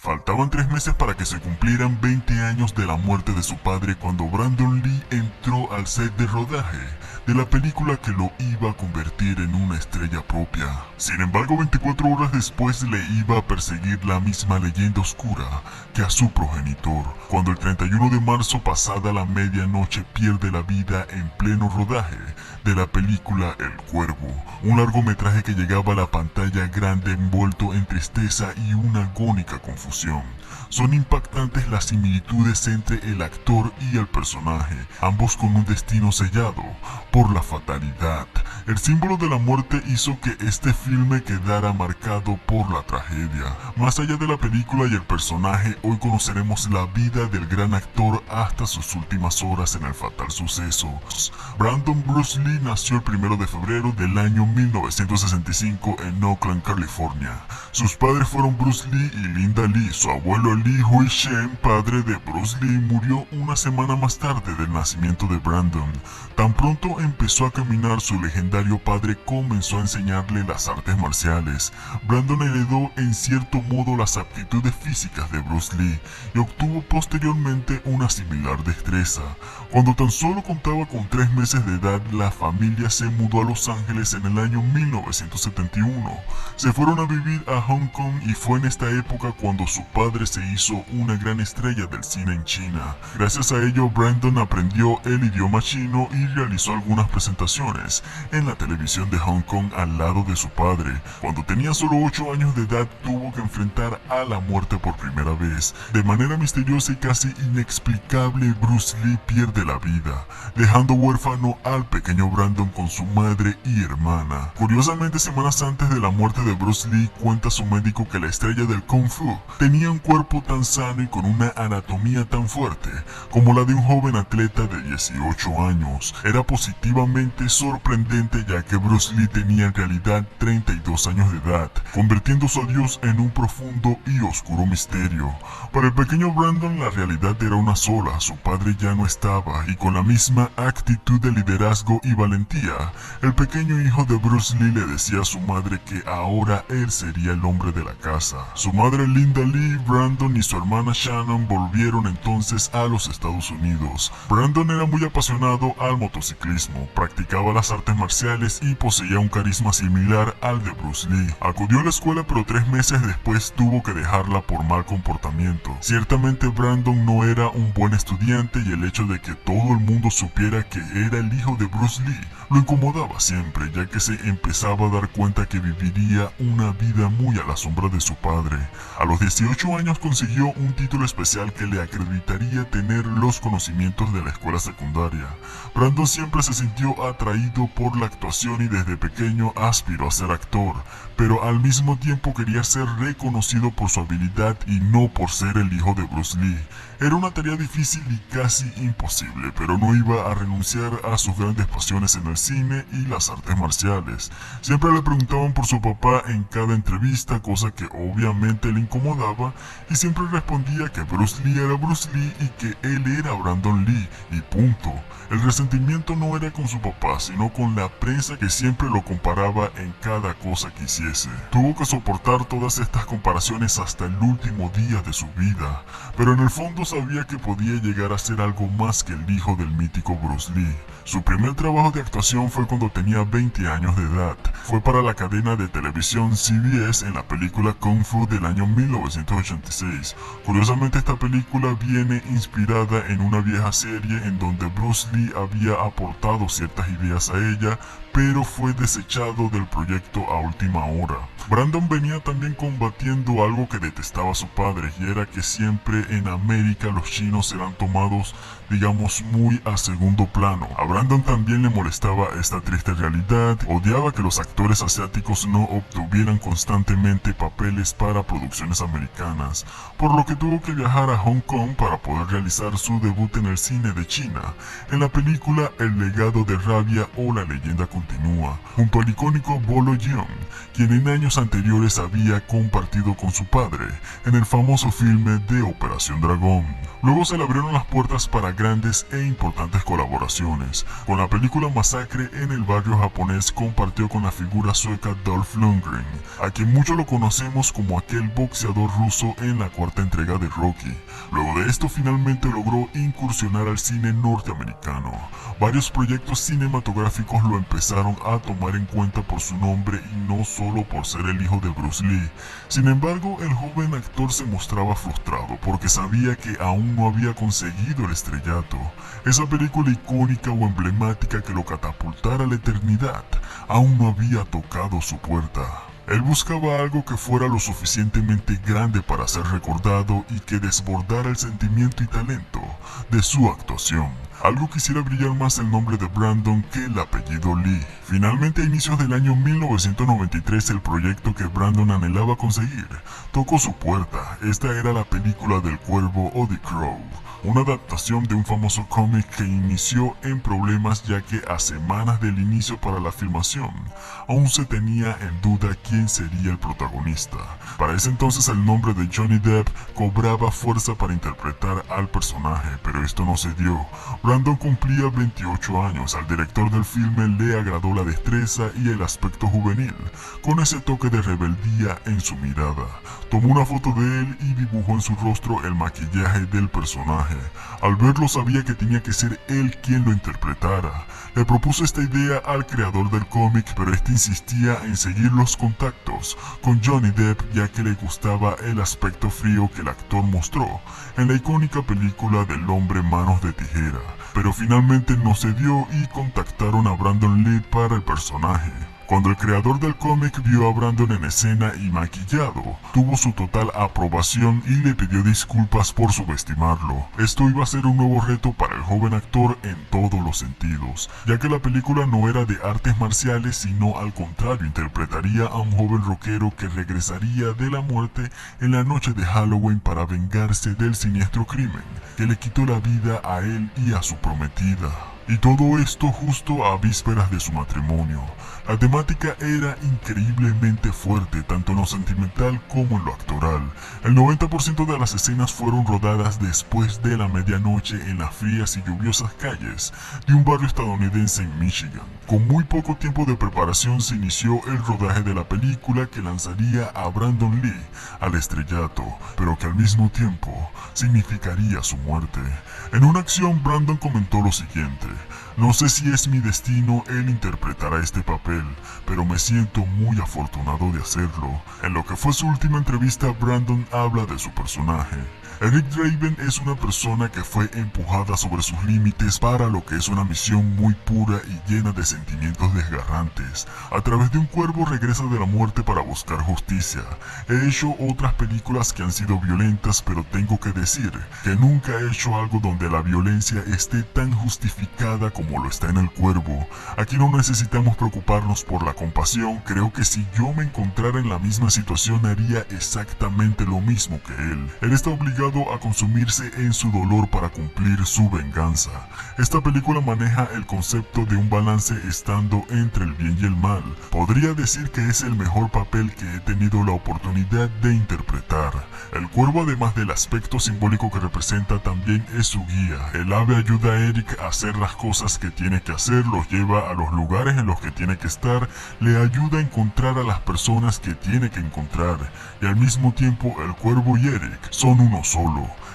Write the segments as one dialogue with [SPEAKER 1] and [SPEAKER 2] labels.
[SPEAKER 1] Faltaban 3 meses para que se cumplieran 20 años de la muerte de su padre cuando Brandon Lee entró al set de rodaje de la película que lo iba a convertir en una estrella propia. Sin embargo, 24 horas después le iba a perseguir la misma leyenda oscura que a su progenitor, cuando el 31 de marzo pasada la medianoche pierde la vida en pleno rodaje de la película El Cuervo, un largometraje que llegaba a la pantalla grande envuelto en tristeza y una agónica confusión. Son impactantes las similitudes entre el actor y el personaje, ambos con un destino sellado por la fatalidad. El símbolo de la muerte hizo que este filme quedara marcado por la tragedia. Más allá de la película y el personaje, hoy conoceremos la vida del gran actor hasta sus últimas horas en el fatal suceso. Brandon Bruce Lee nació el 1 de febrero del año 1965 en Oakland, California. Sus padres fueron Bruce Lee y Linda Lee. Su abuelo Lee Hui Shen, padre de Bruce Lee, murió una semana más tarde del nacimiento de Brandon. Tan pronto empezó a caminar, su legendario padre comenzó a enseñarle las artes marciales. Brandon heredó en cierto modo las aptitudes físicas de Bruce Lee y obtuvo posteriormente una similar destreza. Cuando tan solo contaba con 3 meses de edad, la familia se mudó a Los Ángeles en el año 1971. Se fueron a vivir a Hong Kong y fue en esta época cuando su padre se hizo una gran estrella del cine en China. Gracias a ello, Brandon aprendió el idioma chino y realizó algunas presentaciones en la televisión de Hong Kong al lado de su padre. Cuando tenía solo 8 años de edad, tuvo que enfrentar a la muerte por primera vez. De manera misteriosa y casi inexplicable, Bruce Lee pierde la vida, dejando huérfano al pequeño Brandon con su madre y hermana. Curiosamente, semanas antes de la muerte de Bruce Lee, cuenta su médico que la estrella del Kung Fu tenía un cuerpo tan sano y con una anatomía tan fuerte como la de un joven atleta de 18 años. Era positivamente sorprendente, ya que Bruce Lee tenía en realidad 32 años de edad, convirtiendo su adiós en un profundo y oscuro misterio. Para el pequeño Brandon, la realidad era una sola: su padre ya no estaba, y con la misma actitud de liderazgo y valentía, el pequeño hijo de Bruce Lee le decía a su madre que ahora él sería el hombre de la casa. Su madre Linda Lee, Brandon y su hermana Shannon volvieron entonces a los Estados Unidos. Brandon era muy apasionado al motociclismo, practicaba las artes marciales y poseía un carisma similar al de Bruce Lee. Acudió a la escuela, pero 3 meses después tuvo que dejarla por mal comportamiento. Ciertamente Brandon no era un buen estudiante y el hecho de que todo el mundo supiera que era el hijo de Bruce Lee lo incomodaba siempre, ya que se empezaba a dar cuenta que viviría una vida muy a la sombra de su padre. A los 18 años consiguió un título especial que le acreditaría tener los conocimientos de la escuela secundaria. Brandon siempre se sintió atraído por la actuación y desde pequeño aspiró a ser actor, pero al mismo tiempo quería ser reconocido por su habilidad y no por ser el hijo de Bruce Lee. Era una tarea difícil y casi imposible, pero no iba a renunciar a sus grandes pasiones en el cine y las artes marciales. Siempre le preguntaban por su papá en cada entrevista, cosa que obviamente le incomodaba, y siempre respondía que Bruce Lee era Bruce Lee y que él era Brandon Lee, y punto. El resentimiento no era con su papá, sino con la prensa, que siempre lo comparaba en cada cosa que hiciese. Tuvo que soportar todas estas comparaciones hasta el último día de su vida, pero en el fondo sabía que podía llegar a ser algo más que el hijo del mítico Bruce Lee. Su primer trabajo de actuación fue cuando tenía 20 años de edad. Fue para la cadena de televisión CBS en la película Kung Fu del año 1986. Curiosamente, esta película viene inspirada en una vieja serie en donde Bruce Lee había aportado ciertas ideas a ella, pero fue desechado del proyecto a última hora. Brandon venía también combatiendo algo que detestaba su padre, y era que siempre en América los chinos eran tomados, digamos, muy a segundo plano. A Brandon también le molestaba esta triste realidad, odiaba que los actores asiáticos no obtuvieran constantemente papeles para producciones americanas, por lo que tuvo que viajar a Hong Kong para poder realizar su debut en el cine de China, en la película El legado de Rabia o La leyenda continúa. continúa, junto al icónico Bolo Yeon, quien en años anteriores había compartido con su padre en el famoso filme de Operación Dragón. Luego se le abrieron las puertas para grandes e importantes colaboraciones. Con la película Masacre en el barrio japonés compartió con la figura sueca Dolph Lundgren, a quien muchos lo conocemos como aquel boxeador ruso en la cuarta entrega de Rocky. Luego de esto finalmente logró incursionar al cine norteamericano. Varios proyectos cinematográficos lo empezaron a tomar en cuenta por su nombre y no solo por ser el hijo de Bruce Lee. Sin embargo, el joven actor se mostraba frustrado porque sabía que aún no había conseguido el estrellato, esa película icónica o emblemática que lo catapultara a la eternidad, aún no había tocado su puerta. Él buscaba algo que fuera lo suficientemente grande para ser recordado y que desbordara el sentimiento y talento de su actuación. Algo que hiciera brillar más el nombre de Brandon que el apellido Lee. Finalmente, a inicios del año 1993, el proyecto que Brandon anhelaba conseguir tocó su puerta. Esta era la película del Cuervo o The Crow, una adaptación de un famoso cómic que inició en problemas ya que a semanas del inicio para la filmación aún se tenía en duda quién sería el protagonista. Para ese entonces el nombre de Johnny Depp cobraba fuerza para interpretar al personaje, pero esto no se dio. Brandon cumplía 28 años, al director del filme le agradó la destreza y el aspecto juvenil, con ese toque de rebeldía en su mirada. Tomó una foto de él y dibujó en su rostro el maquillaje del personaje. Al verlo sabía que tenía que ser él quien lo interpretara. Le propuso esta idea al creador del cómic, pero este insistía en seguir los contactos con Johnny Depp ya que le gustaba el aspecto frío que el actor mostró en la icónica película del hombre manos de tijera. Pero finalmente no se dio y contactaron a Brandon Lee para el personaje. Cuando el creador del cómic vio a Brandon en escena y maquillado, tuvo su total aprobación y le pidió disculpas por subestimarlo. Esto iba a ser un nuevo reto para el joven actor en todos los sentidos, ya que la película no era de artes marciales, sino al contrario, interpretaría a un joven rockero que regresaría de la muerte en la noche de Halloween para vengarse del siniestro crimen que le quitó la vida a él y a su prometida. Y todo esto justo a vísperas de su matrimonio. La temática era increíblemente fuerte, tanto en lo sentimental como en lo actoral. El 90% de las escenas fueron rodadas después de la medianoche en las frías y lluviosas calles de un barrio estadounidense en Michigan. Con muy poco tiempo de preparación se inició el rodaje de la película que lanzaría a Brandon Lee al estrellato, pero que al mismo tiempo significaría su muerte. En una acción, Brandon comentó lo siguiente: "No sé si es mi destino el interpretar a este papel, pero me siento muy afortunado de hacerlo". En lo que fue su última entrevista, Brandon habla de su personaje. Eric Draven es una persona que fue empujada sobre sus límites para lo que es una misión muy pura y llena de sentimientos desgarrantes. A través de un cuervo regresa de la muerte para buscar justicia. He hecho otras películas que han sido violentas, pero tengo que decir que nunca he hecho algo donde la violencia esté tan justificada como lo está en El Cuervo. Aquí no necesitamos preocuparnos por la compasión. Creo que si yo me encontrara en la misma situación haría exactamente lo mismo que él. Él está obligado a consumirse en su dolor para cumplir su venganza. Esta película maneja el concepto de un balance estando entre el bien y el mal. Podría decir que es el mejor papel que he tenido la oportunidad de interpretar. El cuervo, además del aspecto simbólico que representa, también es su guía. El ave ayuda a Eric a hacer las cosas que tiene que hacer, los lleva a los lugares en los que tiene que estar, le ayuda a encontrar a las personas que tiene que encontrar, y al mismo tiempo el cuervo y Eric son uno solo.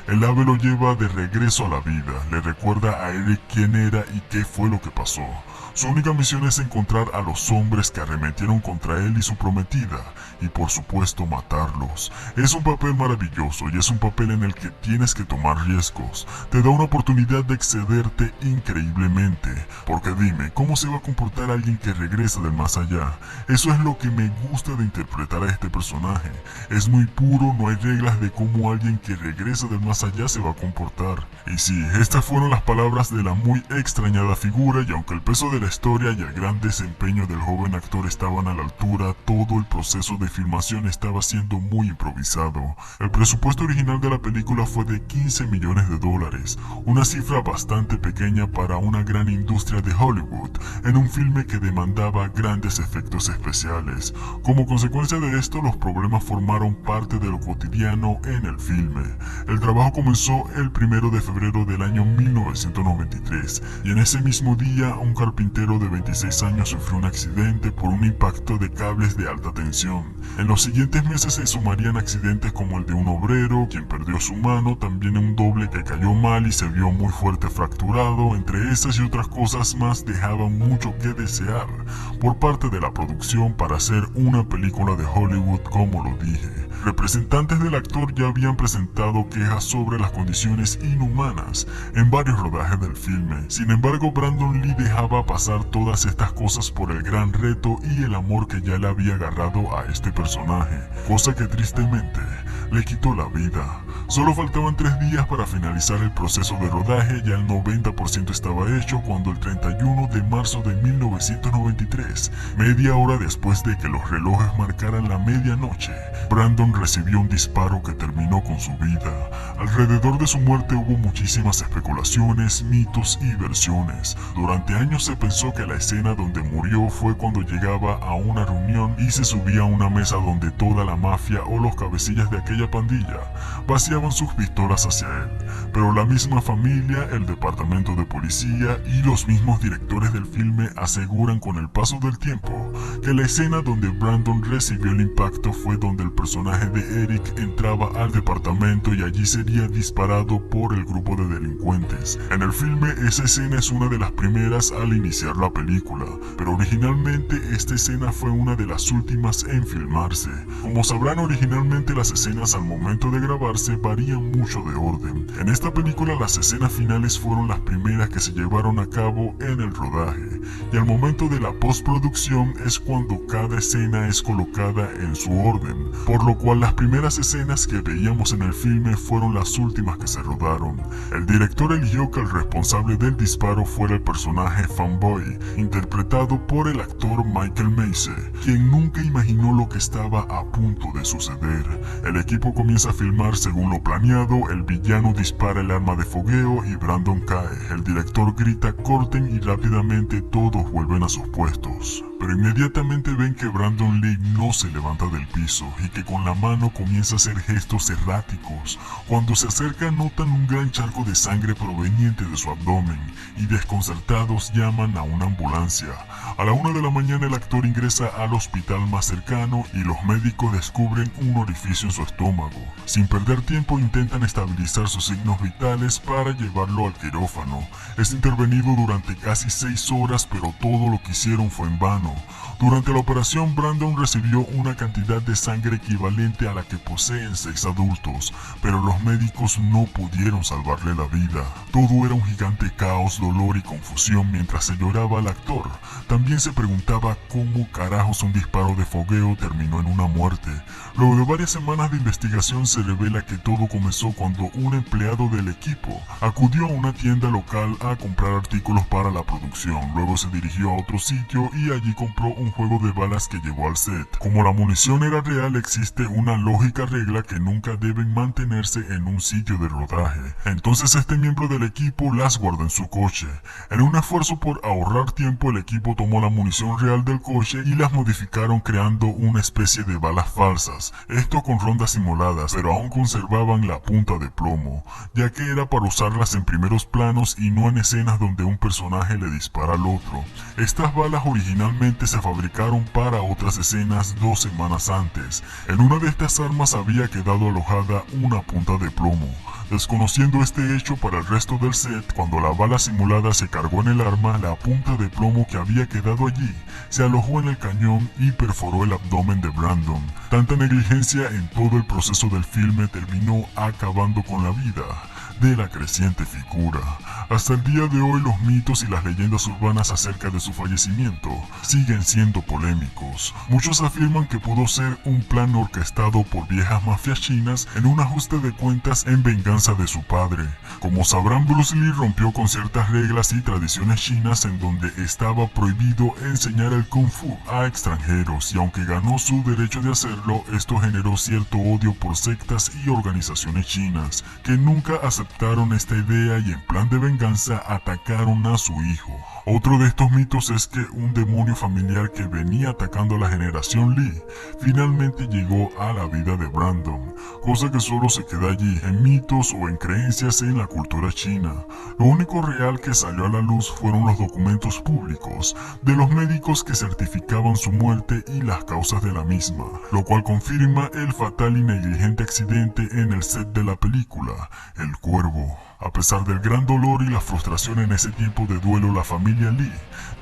[SPEAKER 1] El ave lo lleva de regreso a la vida, le recuerda a Eric quién era y qué fue lo que pasó. Su única misión es encontrar a los hombres que arremetieron contra él y su prometida, y por supuesto matarlos. Es un papel maravilloso y es un papel en el que tienes que tomar riesgos. Te da una oportunidad de excederte increíblemente, porque dime, ¿cómo se va a comportar alguien que regresa del más allá? Eso es lo que me gusta de interpretar a este personaje. Es muy puro, no hay reglas de cómo alguien que regresa del más más allá se va a comportar. Y sí, estas fueron las palabras de la muy extrañada figura, y aunque el peso de la historia y el gran desempeño del joven actor estaban a la altura, todo el proceso de filmación estaba siendo muy improvisado. El presupuesto original de la película fue de $15 millones, una cifra bastante pequeña para una gran industria de Hollywood, en un filme que demandaba grandes efectos especiales. Como consecuencia de esto, los problemas formaron parte de lo cotidiano en el filme. El trabajo comenzó el 1 de febrero del año 1993, y en ese mismo día un carpintero de 26 años sufrió un accidente por un impacto de cables de alta tensión. En los siguientes meses se sumarían accidentes como el de un obrero, quien perdió su mano, también un doble que cayó mal y se vio muy fuerte fracturado. Entre esas y otras cosas más, dejaban mucho que desear por parte de la producción para hacer una película de Hollywood, como lo dije. Representantes del actor ya habían presentado quejas sobre las condiciones inhumanas en varios rodajes del filme. Sin embargo, Brandon Lee dejaba pasar todas estas cosas por el gran reto y el amor que ya le había agarrado a este personaje, cosa que tristemente le quitó la vida. Solo faltaban 3 días para finalizar el proceso de rodaje, ya el 90% estaba hecho cuando el 31 de marzo de 1993, media hora después de que los relojes marcaran la medianoche, Brandon recibió un disparo que terminó con su vida. Alrededor de su muerte hubo muchísimas especulaciones, mitos y versiones. Durante años se pensó que la escena donde murió fue cuando llegaba a una reunión y se subía a una mesa donde toda la mafia o los cabecillas de aquella pandilla vaciaban sus pistolas hacia él, pero la misma familia, el departamento de policía y los mismos directores del filme aseguran con el paso del tiempo que la escena donde Brandon recibió el impacto fue donde el personaje de Eric entraba al departamento y allí sería disparado por el grupo de delincuentes. En el filme esa escena es una de las primeras al iniciar la película, pero originalmente esta escena fue una de las últimas en filmarse. Como sabrán, originalmente las escenas al momento de grabarse varían mucho de orden. En esta película las escenas finales fueron las primeras que se llevaron a cabo en el rodaje, y al momento de la postproducción es cuando cada escena es colocada en su orden, por lo cual las primeras escenas que veíamos en el filme fueron las últimas que se rodaron. El director eligió que el responsable del disparo fuera el personaje Fanboy, interpretado por el actor Michael Macy, quien nunca imaginó lo que estaba a punto de suceder. El equipo comienza a filmar según lo planeado, el villano dispara el arma de fogueo y Brandon cae. El director grita "corten" y rápidamente todos vuelven a sus puestos. Pero inmediatamente ven que Brandon Lee no se levanta del piso y que con la mano comienza a hacer gestos erráticos. Cuando se acerca notan un gran charco de sangre proveniente de su abdomen y desconcertados llaman a una ambulancia. A la 1 de la mañana el actor ingresa al hospital más cercano y los médicos descubren un orificio en su estómago. Sin perder tiempo intentan estabilizar sus signos vitales para llevarlo al quirófano. Es intervenido durante casi 6 horas, pero todo lo que hicieron fue en vano. Durante la operación, Brandon recibió una cantidad de sangre equivalente a la que poseen 6 adultos, pero los médicos no pudieron salvarle la vida. Todo era un gigante caos, dolor y confusión mientras se lloraba al actor. También se preguntaba cómo carajos un disparo de fogueo terminó en una muerte. Luego de varias semanas de investigación se revela que todo comenzó cuando un empleado del equipo acudió a una tienda local a comprar artículos para la producción. Luego se dirigió a otro sitio y allí compró un juego de balas que llevó al set. Como la munición era real, existe una lógica regla que nunca deben mantenerse en un sitio de rodaje. Entonces este miembro del equipo las guardó en su coche. En un esfuerzo por ahorrar tiempo, el equipo tomó la munición real del coche y las modificaron creando una especie de balas falsas. Esto con rondas simuladas, pero aún conservaban la punta de plomo, ya que era para usarlas en primeros planos y no en escenas donde un personaje le dispara al otro. Estas balas originalmente se fabricaron para otras escenas 2 semanas antes. En una de estas armas había quedado alojada una punta de plomo. Desconociendo este hecho para el resto del set, cuando la bala simulada se cargó en el arma, la punta de plomo que había quedado allí se alojó en el cañón y perforó el abdomen de Brandon. Tanta negligencia en todo el proceso del filme terminó acabando con la vida de la creciente figura. Hasta el día de hoy los mitos y las leyendas urbanas acerca de su fallecimiento siguen siendo polémicos. Muchos afirman que pudo ser un plan orquestado por viejas mafias chinas en un ajuste de cuentas en venganza de su padre. Como sabrán, Bruce Lee rompió con ciertas reglas y tradiciones chinas en donde estaba prohibido enseñar el Kung Fu a extranjeros, y aunque ganó su derecho de hacerlo, esto generó cierto odio por sectas y organizaciones chinas que nunca aceptaron esta idea y en plan de venganza atacaron a su hijo. Otro de estos mitos es que un demonio familiar que venía atacando a la generación Lee finalmente llegó a la vida de Brandon, cosa que solo se queda allí en mitos o en creencias en la cultura china. Lo único real que salió a la luz fueron los documentos públicos de los médicos que certificaban su muerte y las causas de la misma, lo cual confirma el fatal y negligente accidente en el set de la película El Cuervo. A pesar del gran dolor y la frustración en ese tiempo de duelo, la familia Lee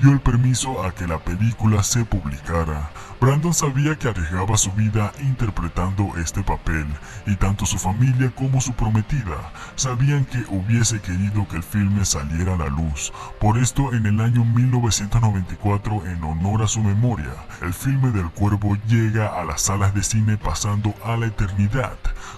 [SPEAKER 1] dio el permiso a que la película se publicara. Brandon sabía que arriesgaba su vida interpretando este papel, y tanto su familia como su prometida sabían que hubiese querido que el filme saliera a la luz. Por esto, en el año 1994, en honor a su memoria, el filme del Cuervo llega a las salas de cine pasando a la eternidad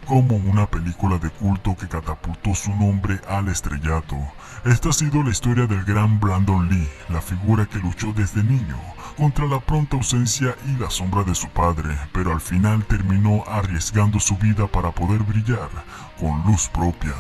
[SPEAKER 1] como una película de culto que catapultó su nombre al estrellato. Esta ha sido la historia del gran Brandon Lee, la figura que luchó desde niño contra la pronta ausencia y la sombra de su padre, pero al final terminó arriesgando su vida para poder brillar con luz propia.